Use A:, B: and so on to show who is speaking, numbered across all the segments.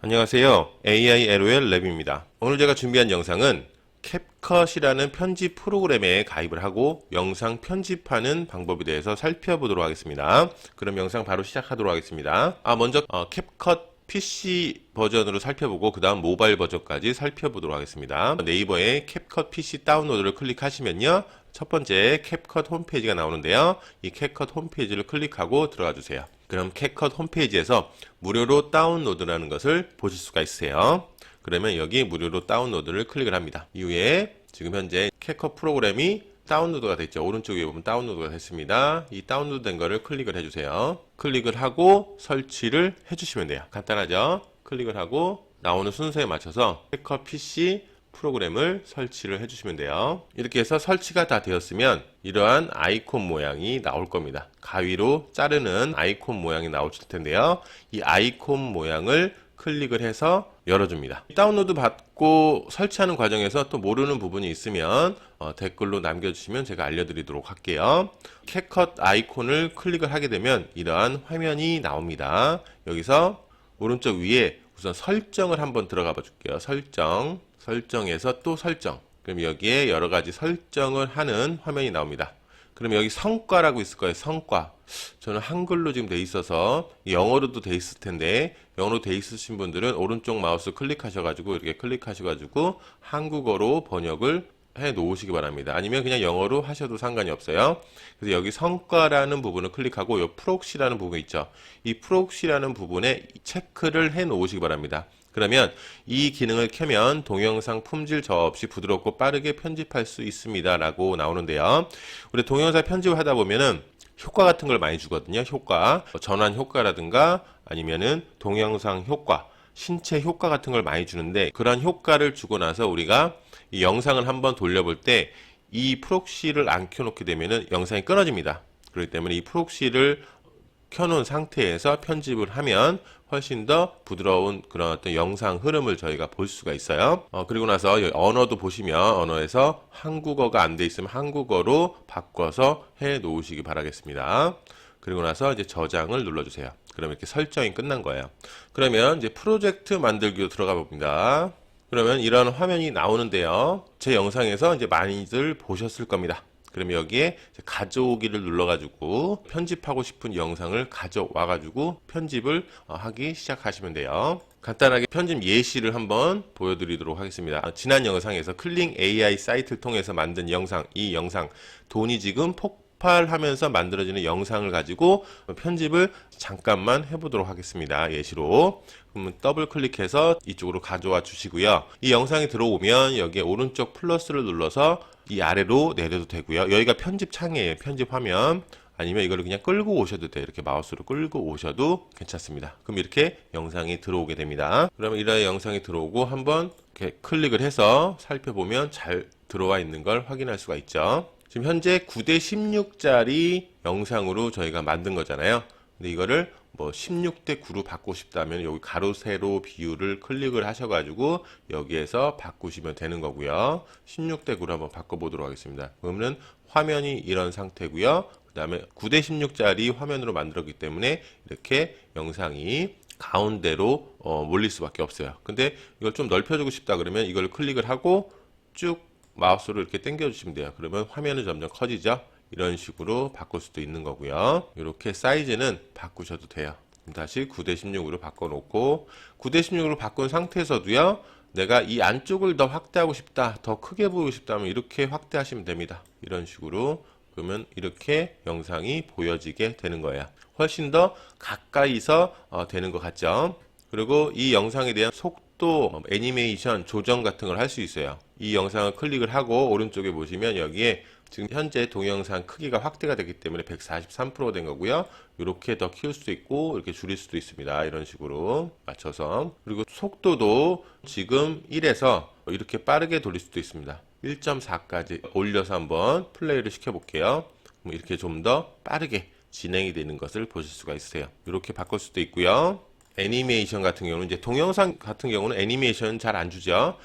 A: 안녕하세요. AI LOL 랩입니다. 오늘 제가 준비한 영상은 캡컷이라는 편집 프로그램에 가입을 하고 영상 편집하는 방법에 대해서 살펴보도록 하겠습니다. 그럼 영상 바로 시작하도록 하겠습니다. 먼저 캡컷 PC 버전으로 살펴보고 그 다음 모바일 버전까지 살펴보도록 하겠습니다. 네이버에 캡컷 PC 다운로드를 클릭하시면요, 첫 번째 캡컷 홈페이지가 나오는데요, 이 캡컷 홈페이지를 클릭하고 들어가 주세요. 그럼 캡컷 홈페이지에서 무료로 다운로드라는 것을 보실 수가 있으세요. 그러면 여기 무료로 다운로드를 클릭을 합니다. 이후에 지금 현재 캡컷 프로그램이 다운로드가 됐죠. 오른쪽 위에 보면 다운로드가 됐습니다. 이 다운로드 된 거를 클릭을 해주세요. 클릭을 하고 설치를 해주시면 돼요. 간단하죠? 클릭을 하고 나오는 순서에 맞춰서 캡컷 PC 프로그램을 설치를 해주시면 돼요. 이렇게 해서 설치가 다 되었으면 이러한 아이콘 모양이 나올 겁니다. 가위로 자르는 아이콘 모양이 나올 텐데요. 이 아이콘 모양을 클릭을 해서 열어줍니다. 다운로드 받고 설치하는 과정에서 또 모르는 부분이 있으면 댓글로 남겨주시면 제가 알려드리도록 할게요. 캡컷 아이콘을 클릭을 하게 되면 이러한 화면이 나옵니다. 여기서 오른쪽 위에 우선 설정을 한번 들어가 봐 줄게요. 설정에서 또 설정. 그럼 여기에 여러 가지 설정을 하는 화면이 나옵니다. 그럼 여기 성과라고 있을 거예요. 성과. 저는 한글로 지금 돼 있어서 영어로도 돼 있을 텐데, 영어로 돼 있으신 분들은 오른쪽 마우스 클릭하셔가지고 이렇게 클릭하셔가지고 한국어로 번역을 해 놓으시기 바랍니다. 아니면 그냥 영어로 하셔도 상관이 없어요. 그래서 여기 성과라는 부분을 클릭하고 이 프록시라는 부분 있죠. 이 프록시라는 부분에 체크를 해 놓으시기 바랍니다. 그러면 이 기능을 켜면 동영상 품질 저하 없이 부드럽고 빠르게 편집할 수 있습니다 라고 나오는데요. 우리 동영상 편집을 하다 보면은 효과 같은 걸 많이 주거든요. 효과, 전환 효과라든가 아니면은 동영상 효과, 신체 효과 같은 걸 많이 주는데, 그런 효과를 주고 나서 우리가 이 영상을 한번 돌려볼 때 이 프록시를 안 켜놓게 되면은 영상이 끊어집니다. 그렇기 때문에 이 프록시를 켜놓은 상태에서 편집을 하면 훨씬 더 부드러운 그런 어떤 영상 흐름을 저희가 볼 수가 있어요. 그리고 나서 언어도 보시면 언어에서 한국어가 안 돼 있으면 한국어로 바꿔서 해 놓으시기 바라겠습니다. 그리고 나서 이제 저장을 눌러주세요. 그러면 이렇게 설정이 끝난 거예요. 그러면 이제 프로젝트 만들기로 들어가 봅니다. 그러면 이런 화면이 나오는데요. 제 영상에서 이제 많이들 보셨을 겁니다. 그러면 여기에 가져오기를 눌러가지고 편집하고 싶은 영상을 가져와가지고 편집을 하기 시작하시면 돼요. 간단하게 편집 예시를 한번 보여드리도록 하겠습니다. 지난 영상에서 클링 AI 사이트를 통해서 만든 영상, 이 영상 돈이 지금 폭발하면서 만들어지는 영상을 가지고 편집을 잠깐만 해보도록 하겠습니다. 예시로. 그러면 더블 클릭해서 이쪽으로 가져와 주시고요. 이 영상이 들어오면 여기에 오른쪽 플러스를 눌러서 이 아래로 내려도 되고요. 여기가 편집 창이에요. 편집 화면. 아니면 이거를 그냥 끌고 오셔도 돼요. 이렇게 마우스로 끌고 오셔도 괜찮습니다. 그럼 이렇게 영상이 들어오게 됩니다. 그러면 이런 영상이 들어오고 한번 이렇게 클릭을 해서 살펴보면 잘 들어와 있는 걸 확인할 수가 있죠. 지금 현재 9:16짜리 영상으로 저희가 만든 거잖아요. 근데 이거를 뭐 16대 9로 바꾸고 싶다면 여기 가로 세로 비율을 클릭을 하셔가지고 여기에서 바꾸시면 되는 거고요. 16대 9로 한번 바꿔보도록 하겠습니다. 그러면 화면이 이런 상태고요. 그 다음에 9:16짜리 화면으로 만들었기 때문에 이렇게 영상이 가운데로 몰릴 수밖에 없어요. 근데 이걸 좀 넓혀주고 싶다 그러면 이걸 클릭을 하고 쭉 마우스로 이렇게 당겨 주시면 돼요. 그러면 화면은 점점 커지죠. 이런 식으로 바꿀 수도 있는 거고요. 이렇게 사이즈는 바꾸셔도 돼요. 다시 9:16으로 바꿔놓고 9:16으로 바꾼 상태에서도요, 내가 이 안쪽을 더 확대하고 싶다, 더 크게 보이고 싶다면 이렇게 확대하시면 됩니다. 이런 식으로. 그러면 이렇게 영상이 보여지게 되는 거예요. 훨씬 더 가까이서 되는 것 같죠. 그리고 이 영상에 대한 속도, 애니메이션 조정 같은 걸 할 수 있어요. 이 영상을 클릭을 하고 오른쪽에 보시면 여기에 지금 현재 동영상 크기가 확대가 되기 때문에 143%가 된 거고요. 이렇게 더 키울 수도 있고 이렇게 줄일 수도 있습니다. 이런 식으로 맞춰서. 그리고 속도도 지금 1에서 이렇게 빠르게 돌릴 수도 있습니다. 1.4까지 올려서 한번 플레이를 시켜볼게요. 이렇게 좀 더 빠르게 진행이 되는 것을 보실 수가 있어요. 이렇게 바꿀 수도 있고요. 애니메이션 같은 경우는, 이제 동영상 같은 경우는 애니메이션 잘 안 주죠.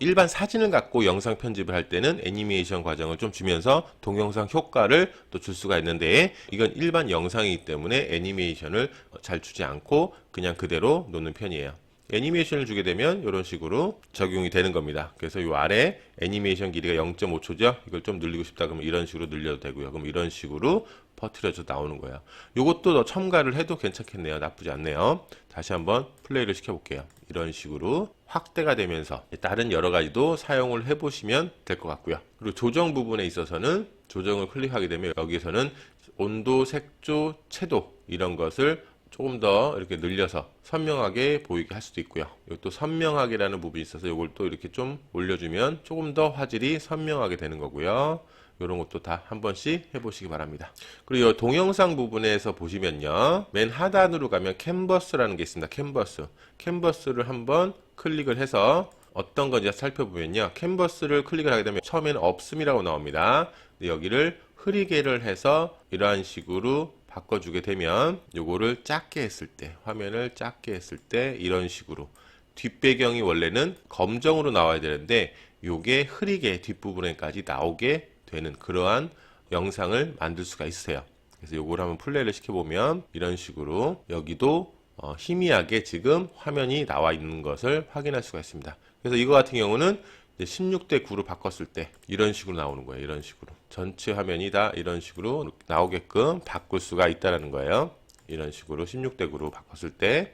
A: 일반 사진을 갖고 영상 편집을 할 때는 애니메이션 과정을 좀 주면서 동영상 효과를 또 줄 수가 있는데, 이건 일반 영상이기 때문에 애니메이션을 잘 주지 않고 그냥 그대로 놓는 편이에요. 애니메이션을 주게 되면 이런 식으로 적용이 되는 겁니다. 그래서 이 아래 애니메이션 길이가 0.5초죠. 이걸 좀 늘리고 싶다 그러면 이런 식으로 늘려도 되고요. 그럼 이런 식으로 퍼트려져 나오는 거예요. 이것도 더 첨가를 해도 괜찮겠네요. 나쁘지 않네요. 다시 한번 플레이를 시켜볼게요. 이런 식으로 확대가 되면서 다른 여러 가지도 사용을 해보시면 될 것 같고요. 그리고 조정 부분에 있어서는 조정을 클릭하게 되면 여기에서는 온도, 색조, 채도 이런 것을 조금 더 이렇게 늘려서 선명하게 보이게 할 수도 있고요. 이것도 선명하게라는 부분이 있어서 이걸 또 이렇게 좀 올려주면 조금 더 화질이 선명하게 되는 거고요. 이런 것도 다 한 번씩 해보시기 바랍니다. 그리고 이 동영상 부분에서 보시면요. 맨 하단으로 가면 캔버스라는 게 있습니다. 캔버스. 캔버스를 한번 클릭을 해서 어떤 건지 살펴보면요. 캔버스를 클릭을 하게 되면 처음에는 없음이라고 나옵니다. 근데 여기를 흐리게를 해서 이러한 식으로 바꿔주게 되면 요거를 작게 했을 때, 화면을 작게 했을 때 이런 식으로 뒷배경이 원래는 검정으로 나와야 되는데 요게 흐리게 뒷부분에까지 나오게 되는 그러한 영상을 만들 수가 있어요. 그래서 요걸 한번 플레이를 시켜보면 이런 식으로 여기도 희미하게 지금 화면이 나와 있는 것을 확인할 수가 있습니다. 그래서 이거 같은 경우는 16대 9로 바꿨을 때 이런 식으로 나오는 거예요. 이런 식으로 전체 화면이 다 이런 식으로 나오게끔 바꿀 수가 있다는 거예요. 이런 식으로 16대 9로 바꿨을 때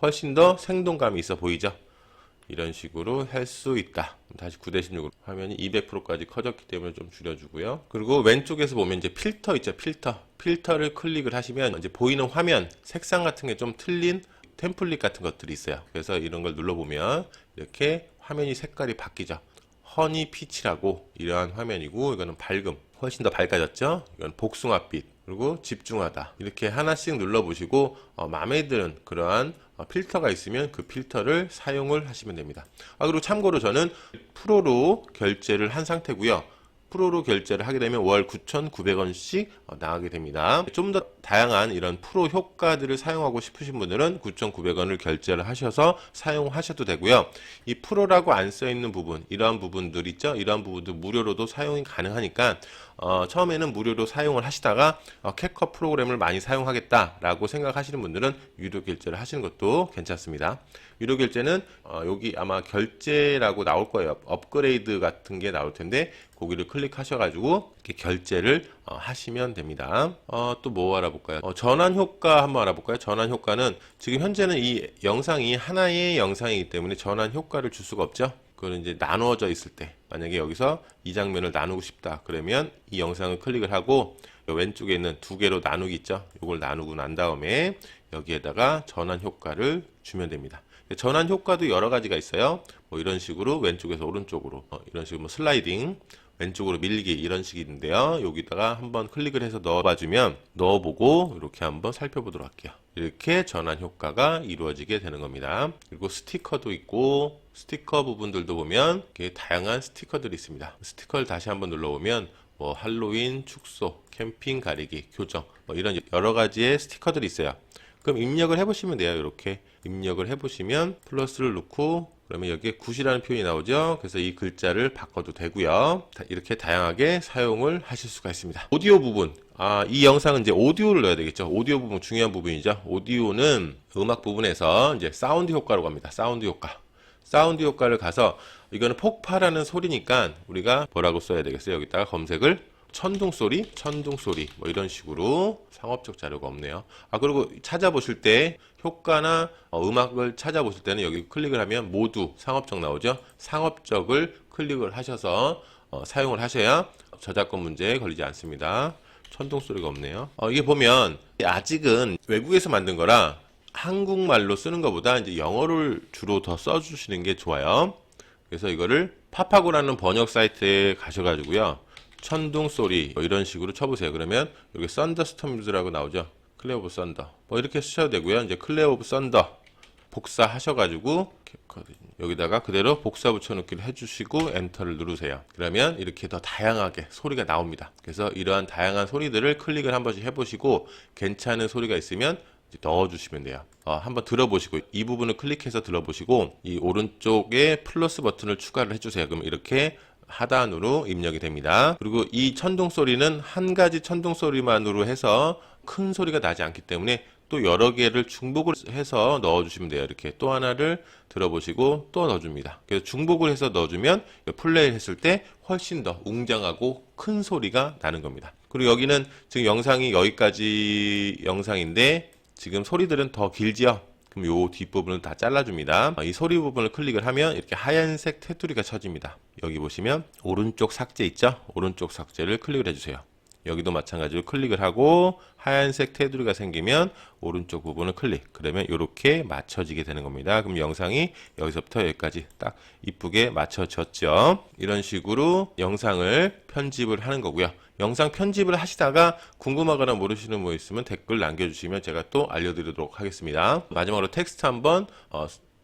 A: 훨씬 더 생동감이 있어 보이죠. 이런 식으로 할 수 있다. 다시 9대 16으로 화면이 200%까지 커졌기 때문에 좀 줄여주고요. 그리고 왼쪽에서 보면 이제 필터 있죠. 필터를 클릭을 하시면 이제 보이는 화면 색상 같은 게 좀 틀린 템플릿 같은 것들이 있어요. 그래서 이런 걸 눌러보면 이렇게 화면이 색깔이 바뀌죠. 허니 피치라고 이러한 화면이고, 이거는 밝음, 훨씬 더 밝아졌죠. 이건 복숭아빛, 그리고 집중하다. 이렇게 하나씩 눌러보시고 마음에 드는 그러한 필터가 있으면 그 필터를 사용을 하시면 됩니다. 그리고 참고로 저는 프로로 결제를 한 상태고요. 프로로 결제를 하게 되면 월 9,900원씩 나가게 됩니다. 좀 더 다양한 이런 프로 효과들을 사용하고 싶으신 분들은 9,900원을 결제를 하셔서 사용하셔도 되고요. 이 프로라고 안 써 있는 부분, 이러한 부분들 있죠. 이러한 부분도 무료로도 사용이 가능하니까 처음에는 무료로 사용을 하시다가 캡컷 프로그램을 많이 사용하겠다라고 생각하시는 분들은 유료 결제를 하시는 것도 괜찮습니다. 유료 결제는 여기 아마 결제라고 나올 거예요. 업그레이드 같은 게 나올 텐데 거기를 클릭하셔가지고 이렇게 결제를 하시면 됩니다. 또 뭐 알아볼까요? 전환 효과 한번 알아볼까요? 전환 효과는 지금 현재는 이 영상이 하나의 영상이기 때문에 전환 효과를 줄 수가 없죠. 그거는 이제 나누어져 있을 때, 만약에 여기서 이 장면을 나누고 싶다 그러면 이 영상을 클릭을 하고 왼쪽에 있는 두 개로 나누기 있죠. 이걸 나누고 난 다음에 여기에다가 전환 효과를 주면 됩니다. 전환 효과도 여러 가지가 있어요. 뭐 이런 식으로 왼쪽에서 오른쪽으로 이런 식으로 뭐 슬라이딩, 왼쪽으로 밀기 이런 식이 있는데요. 여기다가 한번 클릭을 해서 넣어봐주면 넣어보고 이렇게 한번 살펴보도록 할게요. 이렇게 전환 효과가 이루어지게 되는 겁니다. 그리고 스티커도 있고, 스티커 부분들도 보면 이렇게 다양한 스티커들이 있습니다. 스티커를 다시 한번 눌러보면 뭐 할로윈, 축소, 캠핑 가리기, 교정 뭐 이런 여러 가지의 스티커들이 있어요. 그럼 입력을 해보시면 돼요. 이렇게 입력을 해보시면 플러스를 넣고 그러면 여기에 굿이라는 표현이 나오죠. 그래서 이 글자를 바꿔도 되고요. 이렇게 다양하게 사용을 하실 수가 있습니다. 오디오 부분, 이 영상은 이제 오디오를 넣어야 되겠죠. 오디오 부분 중요한 부분이죠. 오디오는 음악 부분에서 이제 사운드 효과라고 합니다. 사운드 효과. 사운드 효과를 가서 이거는 폭발하는 소리니까 우리가 뭐라고 써야 되겠어요. 여기다가 검색을 천둥 소리 뭐 이런 식으로. 상업적 자료가 없네요. 그리고 찾아보실 때 효과나 음악을 찾아보실 때는 여기 클릭을 하면 모두 상업적 나오죠. 상업적을 클릭을 하셔서 사용을 하셔야 저작권 문제에 걸리지 않습니다. 천둥 소리가 없네요. 이게 보면 아직은 외국에서 만든 거라 한국말로 쓰는 것보다 이제 영어를 주로 더 써주시는 게 좋아요. 그래서 이거를 파파고라는 번역 사이트에 가셔가지고요. 천둥 소리 뭐 이런 식으로 쳐보세요. 그러면 여기 썬더스톰즈라고 나오죠. 클레어 오브 썬더 뭐 이렇게 쓰셔도 되고요. 이제 클레어 오브 썬더 복사하셔가지고 여기다가 그대로 복사 붙여넣기를 해주시고 엔터를 누르세요. 그러면 이렇게 더 다양하게 소리가 나옵니다. 그래서 이러한 다양한 소리들을 클릭을 한 번씩 해보시고 괜찮은 소리가 있으면 이제 넣어주시면 돼요. 한번 들어보시고 이 부분을 클릭해서 들어보시고 이 오른쪽에 플러스 버튼을 추가를 해주세요. 그럼 이렇게 하단으로 입력이 됩니다. 그리고 이 천둥 소리는 한 가지 천둥 소리만으로 해서 큰 소리가 나지 않기 때문에 또 여러 개를 중복을 해서 넣어주시면 돼요. 이렇게 또 하나를 들어보시고 또 넣어줍니다. 그래서 중복을 해서 넣어주면 플레이를 했을 때 훨씬 더 웅장하고 큰 소리가 나는 겁니다. 그리고 여기는 지금 영상이 여기까지 영상인데 지금 소리들은 더 길지요? 그럼 요 뒷부분을 다 잘라줍니다. 이 소리 부분을 클릭을 하면 이렇게 하얀색 테두리가 쳐집니다. 여기 보시면 오른쪽 삭제 있죠? 오른쪽 삭제를 클릭을 해주세요. 여기도 마찬가지로 클릭을 하고 하얀색 테두리가 생기면 오른쪽 부분을 클릭. 그러면 이렇게 맞춰지게 되는 겁니다. 그럼 영상이 여기서부터 여기까지 딱 이쁘게 맞춰졌죠. 이런 식으로 영상을 편집을 하는 거고요. 영상 편집을 하시다가 궁금하거나 모르시는 뭐 있으면 댓글 남겨주시면 제가 또 알려드리도록 하겠습니다. 마지막으로 텍스트 한번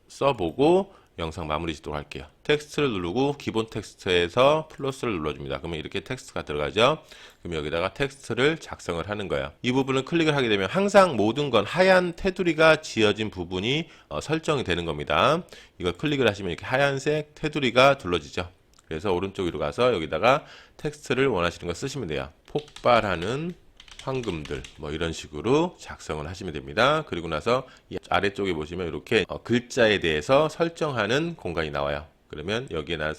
A: 써보고 영상 마무리 짓도록 할게요. 텍스트를 누르고 기본 텍스트에서 플러스를 눌러줍니다. 그러면 이렇게 텍스트가 들어가죠. 그럼 여기다가 텍스트를 작성을 하는 거예요. 이 부분을 클릭을 하게 되면 항상 모든 건 하얀 테두리가 지어진 부분이 설정이 되는 겁니다. 이걸 클릭을 하시면 이렇게 하얀색 테두리가 둘러지죠. 그래서 오른쪽 위로 가서 여기다가 텍스트를 원하시는 거 쓰시면 돼요. 폭발하는 황금들 뭐 이런 식으로 작성을 하시면 됩니다. 그리고 나서 이 아래쪽에 보시면 이렇게 글자에 대해서 설정하는 공간이 나와요. 그러면 여기에 난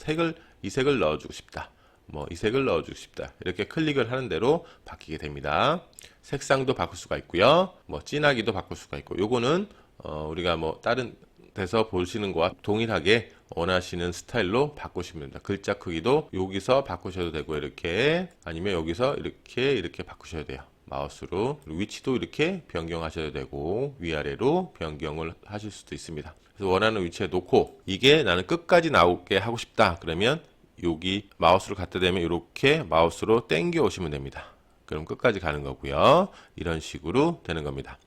A: 이 색을 넣어주고 싶다. 뭐 이 색을 넣어주고 싶다. 이렇게 클릭을 하는 대로 바뀌게 됩니다. 색상도 바꿀 수가 있고요. 뭐 진하기도 바꿀 수가 있고 요거는 우리가 뭐 다른 데서 보시는 거와 동일하게 원하시는 스타일로 바꾸시면 됩니다. 글자 크기도 여기서 바꾸셔도 되고 이렇게 아니면 여기서 이렇게 바꾸셔야 돼요. 마우스로. 그리고 위치도 이렇게 변경하셔도 되고 위아래로 변경을 하실 수도 있습니다. 그래서 원하는 위치에 놓고 이게 나는 끝까지 나오게 하고 싶다. 그러면 여기 마우스로 갖다 대면 이렇게 마우스로 당겨 오시면 됩니다. 그럼 끝까지 가는 거고요. 이런 식으로 되는 겁니다.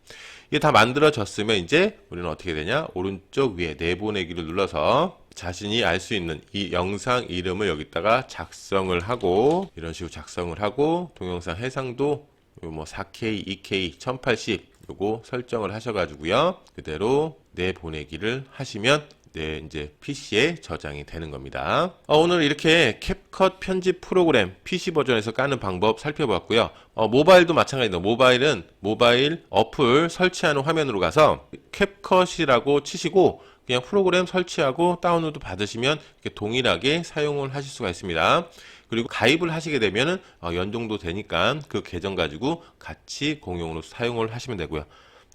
A: 이게 다 만들어졌으면 이제 우리는 어떻게 되냐? 오른쪽 위에 내보내기를 눌러서 자신이 알 수 있는 이 영상 이름을 여기다가 작성을 하고 이런 식으로 작성을 하고 동영상 해상도 뭐 4K, 2K, 1080 요거 설정을 하셔가지고요. 그대로 내보내기를 하시면 이제 PC에 저장이 되는 겁니다. 오늘 이렇게 캡컷 편집 프로그램 PC 버전에서 까는 방법 살펴봤고요. 모바일도 마찬가지입니다. 모바일은 모바일 어플 설치하는 화면으로 가서 캡컷이라고 치시고 그냥 프로그램 설치하고 다운로드 받으시면 이렇게 동일하게 사용을 하실 수가 있습니다. 그리고 가입을 하시게 되면은 연동도 되니까 그 계정 가지고 같이 공용으로 사용을 하시면 되고요.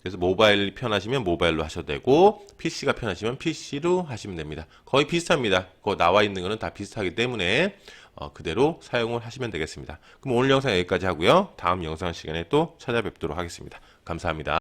A: 그래서 모바일 편하시면 모바일로 하셔도 되고 PC가 편하시면 PC로 하시면 됩니다. 거의 비슷합니다. 그거 나와 있는 거는 다 비슷하기 때문에 그대로 사용을 하시면 되겠습니다. 그럼 오늘 영상 여기까지 하고요. 다음 영상 시간에 또 찾아뵙도록 하겠습니다. 감사합니다.